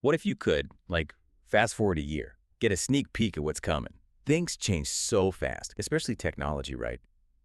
What if you could, like, fast forward a year, get a sneak peek at what's coming? Things change so fast, especially technology, right?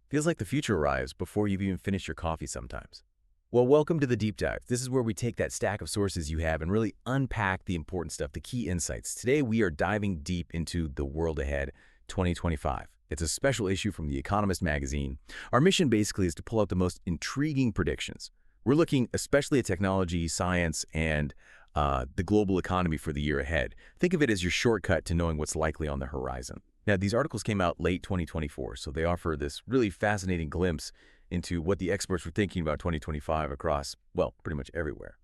Feels like the future arrives before you've even finished your coffee sometimes. Well, welcome to the Deep Dive. This is where we take that stack of sources you have and really unpack the important stuff, the key insights. Today, we are diving deep into the world ahead, 2025. It's a special issue from The Economist magazine. Our mission basically is to pull out the most intriguing predictions. We're looking especially at technology, science, and the global economy for the year ahead. Think of it as your shortcut to knowing what's likely on the horizon. Now, these articles came out late 2024, so they offer this really fascinating glimpse into what the experts were thinking about 2025 across, well, pretty much everywhere.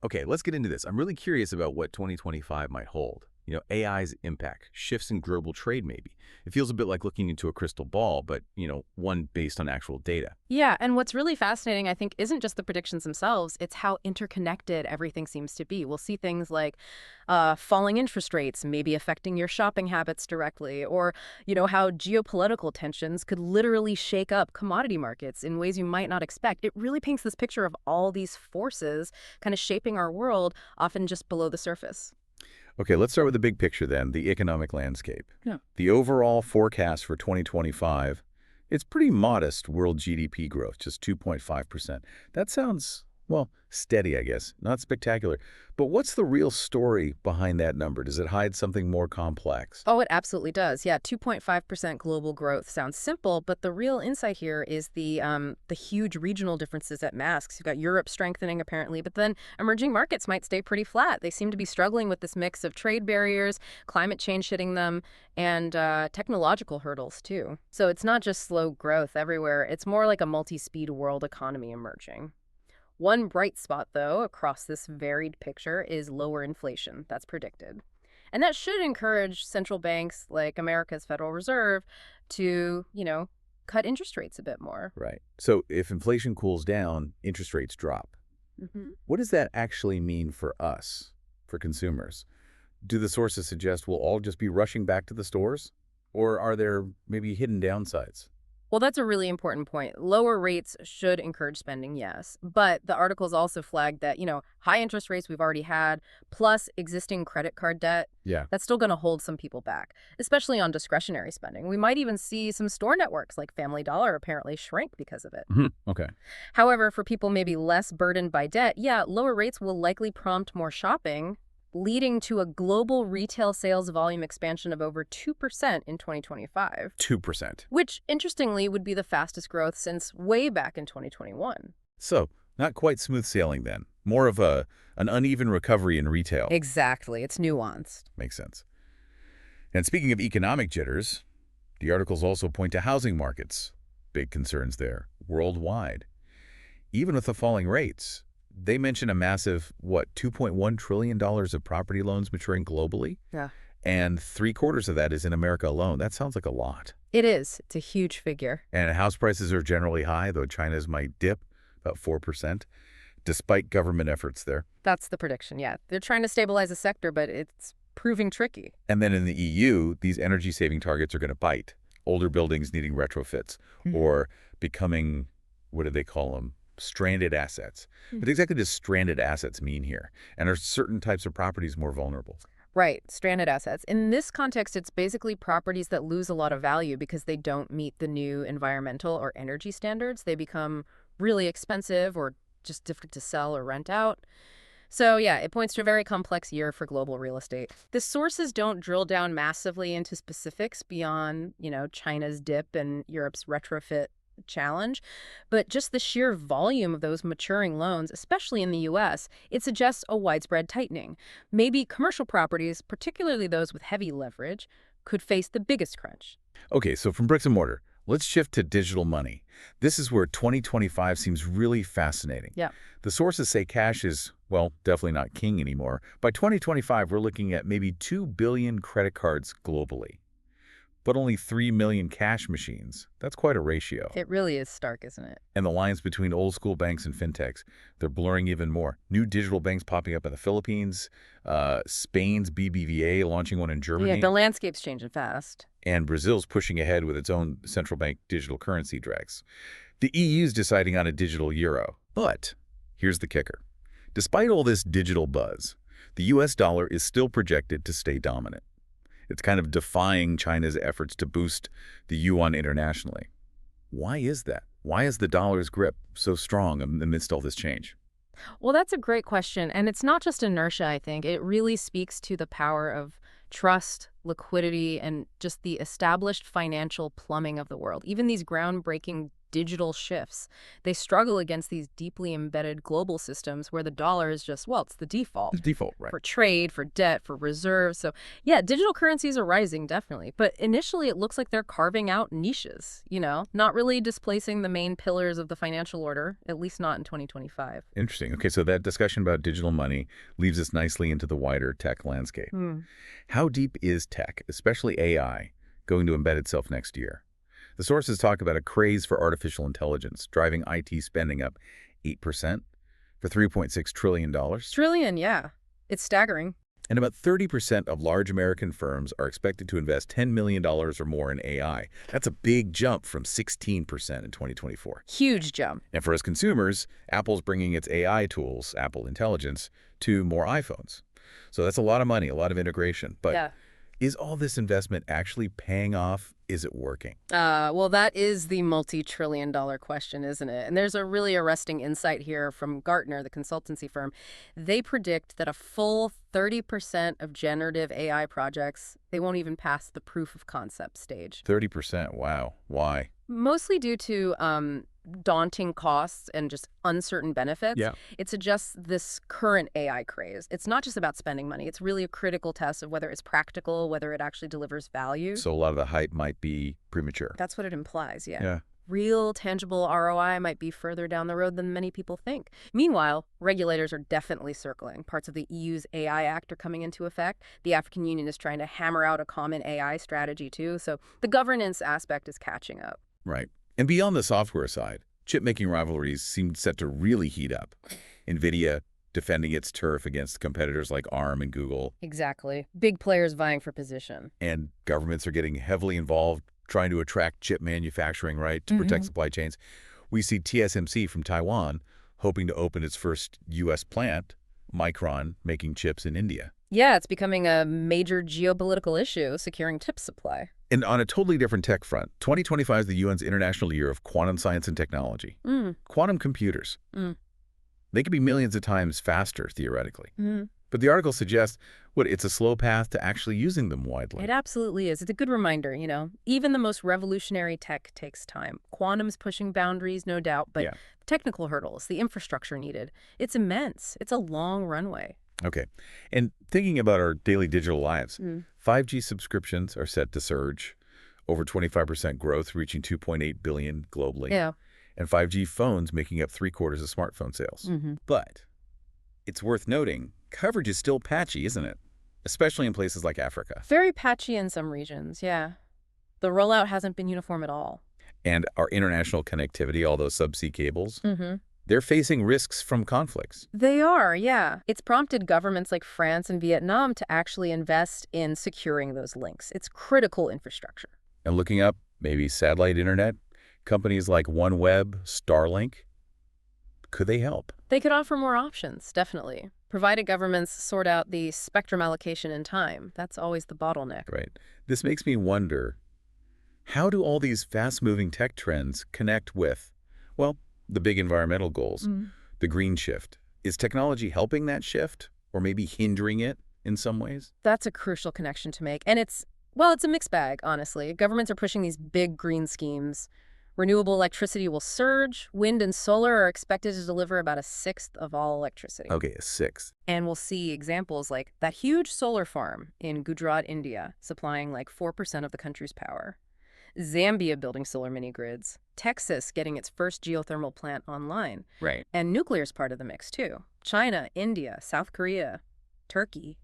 Okay, let's get into this. I'm really curious about what 2025 might hold. AI's impact, shifts in global trade maybe. It feels a bit like looking into a crystal ball, but, one based on actual data. Yeah, and what's really fascinating, I think, isn't just the predictions themselves, it's how interconnected everything seems to be. We'll see things like falling interest rates maybe affecting your shopping habits directly, or, how geopolitical tensions could literally shake up commodity markets in ways you might not expect. It really paints this picture of all these forces kind of shaping our world, often just below the surface. Okay, let's start with the big picture then, the economic landscape. Yeah. The overall forecast for 2025, it's pretty modest world GDP growth, just 2.5%. That sounds, well, steady, I guess, not spectacular. But what's the real story behind that number? Does it hide something more complex? Oh, it absolutely does. Yeah, 2.5% global growth sounds simple, but the real insight here is the huge regional differences at masks. You've got Europe strengthening apparently, but then emerging markets might stay pretty flat. They seem to be struggling with this mix of trade barriers, climate change hitting them, and technological hurdles too. So it's not just slow growth everywhere. It's more like a multi-speed world economy emerging. One bright spot, though, across this varied picture is lower inflation that's predicted. And that should encourage central banks like America's Federal Reserve to, cut interest rates a bit more. Right. So if inflation cools down, interest rates drop. Hmm. What does that actually mean for us, for consumers? Do the sources suggest we'll all just be rushing back to the stores? Or are there maybe hidden downsides? Well, that's a really important point. Lower rates should encourage spending, yes. But the articles also flagged that, high interest rates we've already had, plus existing credit card debt, Yeah. that's still going to hold some people back, especially on discretionary spending. We might even see some store networks like Family Dollar apparently shrink because of it. Okay. However, for people maybe less burdened by debt, yeah, lower rates will likely prompt more shopping, leading to a global retail sales volume expansion of over 2% in 2025. 2%. Which, interestingly, would be the fastest growth since way back in 2021. So, not quite smooth sailing then. More of an uneven recovery in retail. Exactly. It's nuanced. Makes sense. And speaking of economic jitters, the articles also point to housing markets. Big concerns there, worldwide. Even with the falling rates, they mention a massive, $2.1 trillion of property loans maturing globally? Yeah. And 3/4 of that is in America alone. That sounds like a lot. It is. It's a huge figure. And house prices are generally high, though China's might dip about 4%, despite government efforts there. That's the prediction, yeah. They're trying to stabilize the sector, but it's proving tricky. And then in the EU, these energy-saving targets are going to bite. Older buildings needing retrofits or becoming, what do they call them? Stranded assets. What exactly does stranded assets mean here? And are certain types of properties more vulnerable? Right, stranded assets. In this context, it's basically properties that lose a lot of value because they don't meet the new environmental or energy standards. They become really expensive or just difficult to sell or rent out. So yeah, it points to a very complex year for global real estate. The sources don't drill down massively into specifics beyond, China's dip and Europe's retrofit challenge, but just the sheer volume of those maturing loans, especially in the US, it suggests a widespread tightening. Maybe commercial properties, particularly those with heavy leverage, could face the biggest crunch. Okay, so from bricks and mortar, let's shift to digital money. This is where 2025 seems really fascinating. Yeah. The sources say cash is, well, definitely not king anymore. By 2025, we're looking at maybe 2 billion credit cards globally, but only 3 million cash machines. That's quite a ratio. It really is stark, isn't it? And the lines between old school banks and fintechs, they're blurring even more. New digital banks popping up in the Philippines, Spain's BBVA launching one in Germany. Yeah, the landscape's changing fast. And Brazil's pushing ahead with its own central bank digital currency dregs. The EU's deciding on a digital euro. But here's the kicker. Despite all this digital buzz, the U.S. dollar is still projected to stay dominant. It's kind of defying China's efforts to boost the yuan internationally. Why is that? Why is the dollar's grip so strong amidst all this change? Well, that's a great question. And it's not just inertia, I think. It really speaks to the power of trust, liquidity, and just the established financial plumbing of the world. Even these groundbreaking digital shifts, they struggle against these deeply embedded global systems where the dollar is just, well, it's the default. It's default, right? For trade, for debt, for reserves. So yeah, digital currencies are rising, definitely. But initially, it looks like they're carving out niches, not really displacing the main pillars of the financial order, at least not in 2025. Interesting. Okay, so that discussion about digital money leads us nicely into the wider tech landscape. How deep is tech, especially AI, going to embed itself next year? The sources talk about a craze for artificial intelligence, driving IT spending up 8% for $3.6 trillion. Trillion, yeah. It's staggering. And about 30% of large American firms are expected to invest $10 million or more in AI. That's a big jump from 16% in 2024. Huge jump. And for us consumers, Apple's bringing its AI tools, Apple Intelligence, to more iPhones. So that's a lot of money, a lot of integration. But Yeah. is all this investment actually paying off? Is it working? Well, that is the multi-trillion-dollar question, isn't it? And there's a really arresting insight here from Gartner, the consultancy firm. They predict that a full 30% of generative AI projects, they won't even pass the proof of concept stage. 30%. Wow. Why? Mostly due to daunting costs and just uncertain benefits. Yeah. It suggests this current AI craze. It's not just about spending money. It's really a critical test of whether it's practical, whether it actually delivers value. So a lot of the hype might be premature. That's what it implies, yeah. Yeah. Real, tangible ROI might be further down the road than many people think. Meanwhile, regulators are definitely circling. Parts of the EU's AI Act are coming into effect. The African Union is trying to hammer out a common AI strategy, too. So the governance aspect is catching up. Right. And beyond the software side, chip-making rivalries seem set to really heat up. NVIDIA defending its turf against competitors like ARM and Google. Exactly. Big players vying for position. And governments are getting heavily involved trying to attract chip manufacturing, right, to protect supply chains. We see TSMC from Taiwan hoping to open its first U.S. plant, Micron making chips in India. Yeah, it's becoming a major geopolitical issue, securing chip supply. And on a totally different tech front, 2025 is the UN's International Year of Quantum Science and Technology. Quantum computers. They could be millions of times faster, theoretically. But the article suggests, it's a slow path to actually using them widely. It absolutely is. It's a good reminder, Even the most revolutionary tech takes time. Quantum's pushing boundaries, no doubt, but technical hurdles, the infrastructure needed, it's immense. It's a long runway. Okay. And thinking about our daily digital lives, 5G subscriptions are set to surge, over 25% growth, reaching 2.8 billion globally. Yeah. And 5G phones making up 3/4 of smartphone sales. But it's worth noting, coverage is still patchy, isn't it? Especially in places like Africa. Very patchy in some regions, yeah. The rollout hasn't been uniform at all. And our international connectivity, all those subsea cables, they're facing risks from conflicts. They are, yeah. It's prompted governments like France and Vietnam to actually invest in securing those links. It's critical infrastructure. And looking up maybe satellite internet, companies like OneWeb, Starlink, could they help? They could offer more options, definitely, provided governments sort out the spectrum allocation in time. That's always the bottleneck. Right. This makes me wonder, how do all these fast-moving tech trends connect with, the big environmental goals, the green shift? Is technology helping that shift or maybe hindering it in some ways? That's a crucial connection to make. And it's a mixed bag, honestly. Governments are pushing these big green schemes. Renewable electricity will surge. Wind and solar are expected to deliver about 1/6 of all electricity. Okay, 1/6. And we'll see examples like that huge solar farm in Gujarat, India, supplying like 4% of the country's power. Zambia building solar mini-grids. Texas getting its first geothermal plant online. Right. And nuclear's part of the mix, too. China, India, South Korea, Turkey.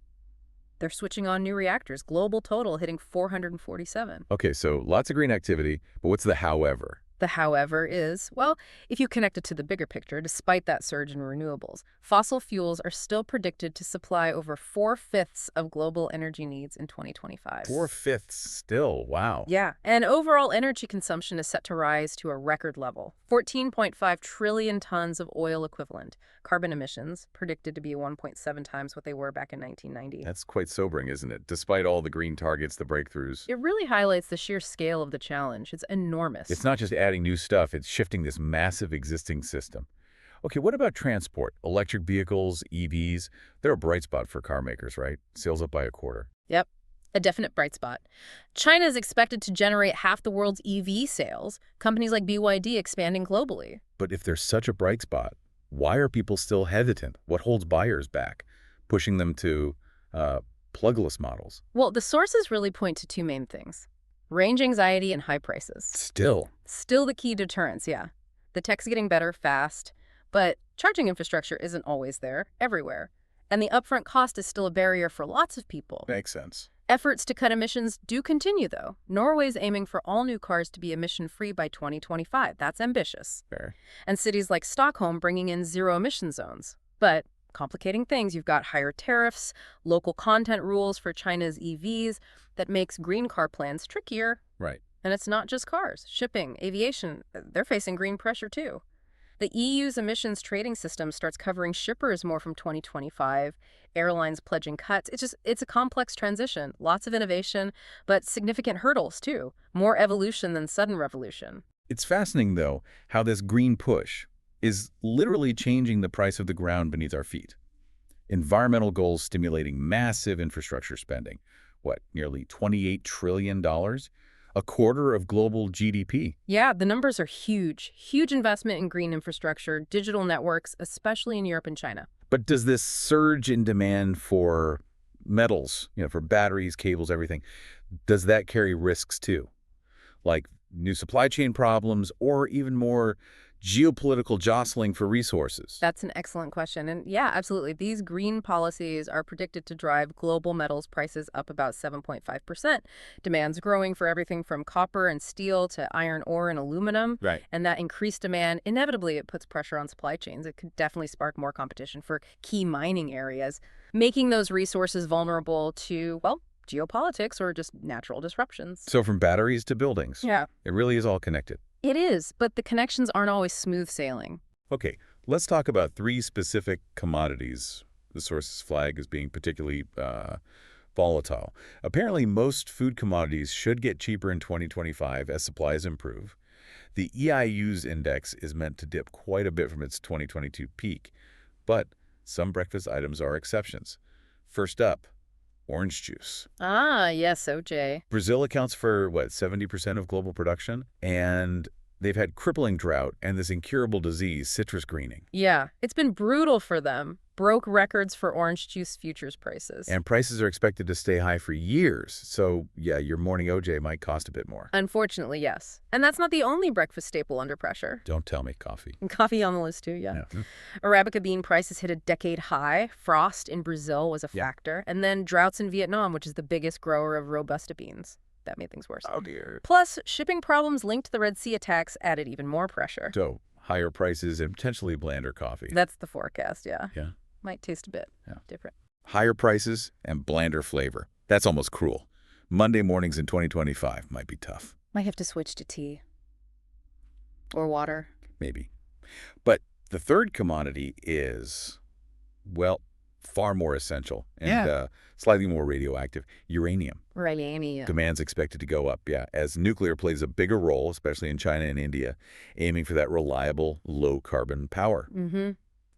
They're switching on new reactors. Global total hitting 447. Okay, so lots of green activity, but what's the however? The however is, well, if you connect it to the bigger picture, despite that surge in renewables, fossil fuels are still predicted to supply over 4/5 of global energy needs in 2025. 4/5 still, wow. Yeah, and overall energy consumption is set to rise to a record level, 14.5 trillion tons of oil equivalent. Carbon emissions predicted to be 1.7 times what they were back in 1990. That's quite sobering, isn't it? Despite all the green targets, the breakthroughs. It really highlights the sheer scale of the challenge. It's enormous. It's not just adding new stuff, it's shifting this massive existing system. Okay, what about transport? Electric vehicles, EVs, they're a bright spot for car makers, right? Sales up by a quarter. Yep, a definite bright spot. China is expected to generate half the world's EV sales, companies like BYD expanding globally. But if there's such a bright spot, why are people still hesitant? What holds buyers back, pushing them to plugless models? Well, the sources really point to two main things: range anxiety and high prices. Still. Still the key deterrents, yeah. The tech's getting better fast, but charging infrastructure isn't always there, everywhere. And the upfront cost is still a barrier for lots of people. Makes sense. Efforts to cut emissions do continue, though. Norway's aiming for all new cars to be emission-free by 2025. That's ambitious. Fair. And cities like Stockholm bringing in zero-emission zones. But complicating things, you've got higher tariffs, local content rules for China's EVs that makes green car plans trickier. Right. And it's not just cars. Shipping, aviation, they're facing green pressure, too. The EU's emissions trading system starts covering shippers more from 2025, airlines pledging cuts. It's a complex transition, lots of innovation, but significant hurdles too. More evolution than sudden revolution. It's fascinating, though, how this green push is literally changing the price of the ground beneath our feet. Environmental goals stimulating massive infrastructure spending. What, nearly $28 trillion? A quarter of global GDP. Yeah, the numbers are huge. Huge investment in green infrastructure, digital networks, especially in Europe and China. But does this surge in demand for metals, for batteries, cables, everything, does that carry risks too? Like new supply chain problems or even more geopolitical jostling for resources? That's an excellent question. And yeah, absolutely. These green policies are predicted to drive global metals prices up about 7.5%. Demand's growing for everything from copper and steel to iron ore and aluminum. Right. And that increased demand, inevitably, it puts pressure on supply chains. It could definitely spark more competition for key mining areas, making those resources vulnerable to, well, geopolitics or just natural disruptions. So from batteries to buildings. Yeah. It really is all connected. It is, but the connections aren't always smooth sailing. Okay, let's talk about three specific commodities the sources flag as being particularly volatile. Apparently, most food commodities should get cheaper in 2025 as supplies improve. The EIU's index is meant to dip quite a bit from its 2022 peak, but some breakfast items are exceptions. First up, orange juice. Ah, yes, OJ. Brazil accounts for, 70% of global production? And they've had crippling drought and this incurable disease, citrus greening. Yeah, it's been brutal for them. Broke records for orange juice futures prices. And prices are expected to stay high for years. So, yeah, your morning OJ might cost a bit more. Unfortunately, yes. And that's not the only breakfast staple under pressure. Don't tell me coffee. Coffee on the list, too, yeah. Arabica bean prices hit a decade high. Frost in Brazil was a factor. And then droughts in Vietnam, which is the biggest grower of Robusta beans. That made things worse. Oh, dear. Plus, shipping problems linked to the Red Sea attacks added even more pressure. So, higher prices and potentially blander coffee. That's the forecast, yeah. Yeah. Might taste a bit different. Higher prices and blander flavor. That's almost cruel. Monday mornings in 2025 might be tough. Might have to switch to tea. Or water. Maybe. But the third commodity is, well, far more essential and slightly more radioactive, uranium. Uranium. Demand's expected to go up, as nuclear plays a bigger role, especially in China and India, aiming for that reliable, low-carbon power. Mm-hmm.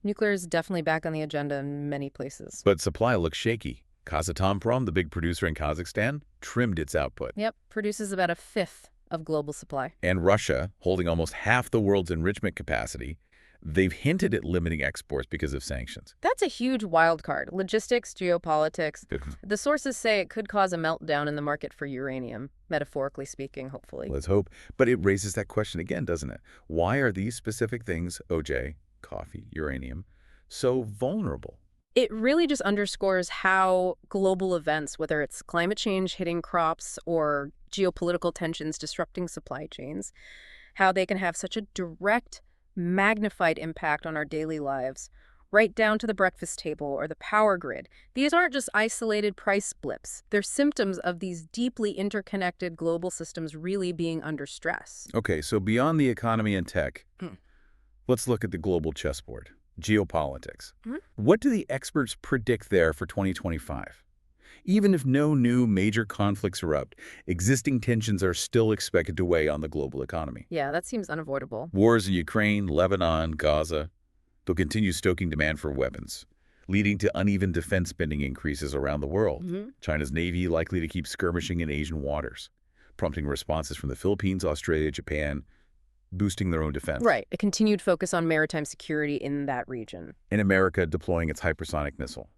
Nuclear is definitely back on the agenda in many places. But supply looks shaky. Kazatomprom, the big producer in Kazakhstan, trimmed its output. Yep, produces about a fifth of global supply. And Russia, holding almost half the world's enrichment capacity, they've hinted at limiting exports because of sanctions. That's a huge wild card. Logistics, geopolitics. The sources say it could cause a meltdown in the market for uranium, metaphorically speaking, hopefully. Let's hope. But it raises that question again, doesn't it? Why are these specific things, OJ, coffee, uranium, so vulnerable? It really just underscores how global events, whether it's climate change hitting crops or geopolitical tensions disrupting supply chains, how they can have such a direct, magnified impact on our daily lives, right down to the breakfast table or the power grid. These aren't just isolated price blips. They're symptoms of these deeply interconnected global systems really being under stress. Okay, so beyond the economy and tech, Hmm. let's look at the global chessboard, geopolitics. Mhm. What do the experts predict there for 2025? Even if no new major conflicts erupt, existing tensions are still expected to weigh on the global economy. Yeah, that seems unavoidable. Wars in Ukraine, Lebanon, Gaza, they'll continue stoking demand for weapons, leading to uneven defense spending increases around the world. China's Navy likely to keep skirmishing in Asian waters, prompting responses from the Philippines, Australia, Japan, boosting their own defense. Right, a continued focus on maritime security in that region. In America, deploying its hypersonic missile.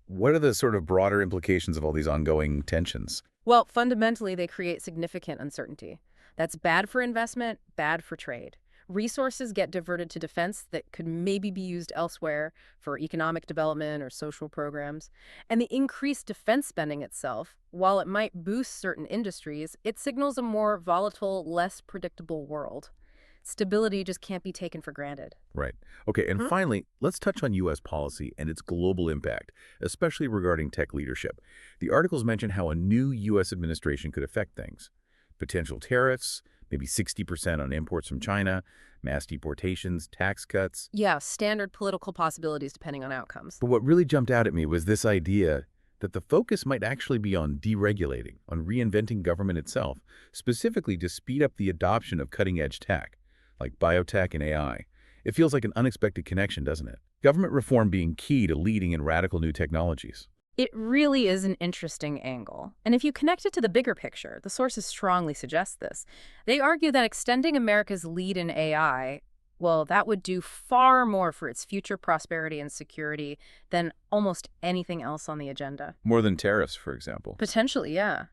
What are the sort of broader implications of all these ongoing tensions? Well, fundamentally, they create significant uncertainty. That's bad for investment, bad for trade. Resources get diverted to defense that could maybe be used elsewhere for economic development or social programs. And the increased defense spending itself, while it might boost certain industries, it signals a more volatile, less predictable world. Stability just can't be taken for granted. Right. Okay, and finally, let's touch on U.S. policy and its global impact, especially regarding tech leadership. The articles mention how a new U.S. administration could affect things. Potential tariffs, maybe 60% on imports from China, mass deportations, tax cuts. Yeah, standard political possibilities depending on outcomes. But what really jumped out at me was this idea that the focus might actually be on deregulating, on reinventing government itself, specifically to speed up the adoption of cutting-edge tech, like biotech and AI. It feels like an unexpected connection, doesn't it? Government reform being key to leading in radical new technologies. It really is an interesting angle. And if you connect it to the bigger picture, the sources strongly suggest this. They argue that extending America's lead in AI, well, that would do far more for its future prosperity and security than almost anything else on the agenda. More than tariffs, for example. Potentially, yeah.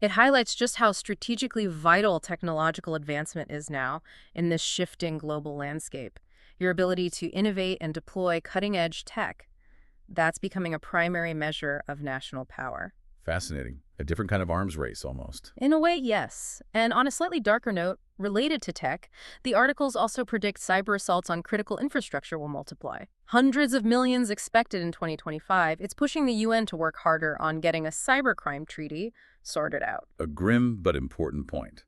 It highlights just how strategically vital technological advancement is now in this shifting global landscape. Your ability to innovate and deploy cutting-edge tech, that's becoming a primary measure of national power. Fascinating. A different kind of arms race, almost. In a way, yes. And on a slightly darker note, related to tech, the articles also predict cyber assaults on critical infrastructure will multiply. Hundreds of millions expected in 2025. It's pushing the UN to work harder on getting a cybercrime treaty sorted out. A grim but important point.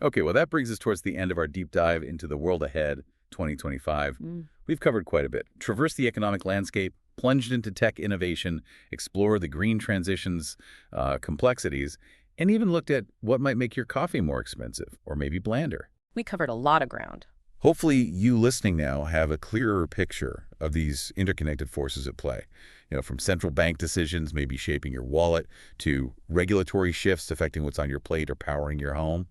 Okay, well, that brings us towards the end of our deep dive into the world ahead, 2025. We've covered quite a bit. Traversed the economic landscape, plunged into tech innovation, explored the green transition's complexities, and even looked at what might make your coffee more expensive or maybe blander. We covered a lot of ground. Hopefully, you listening now have a clearer picture of these interconnected forces at play. From central bank decisions maybe shaping your wallet to regulatory shifts affecting what's on your plate or powering your home.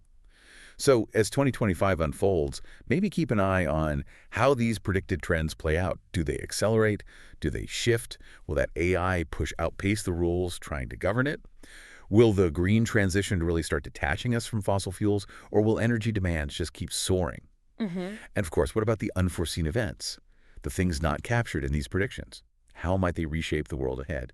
So as 2025 unfolds, maybe keep an eye on how these predicted trends play out. Do they accelerate? Do they shift? Will that AI outpace the rules trying to govern it? Will the green transition really start detaching us from fossil fuels, or will energy demands just keep soaring? And of course, what about the unforeseen events? The things not captured in these predictions? How might they reshape the world ahead?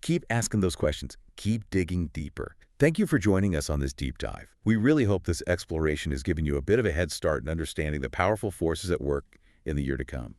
Keep asking those questions. Keep digging deeper. Thank you for joining us on this deep dive. We really hope this exploration has given you a bit of a head start in understanding the powerful forces at work in the year to come.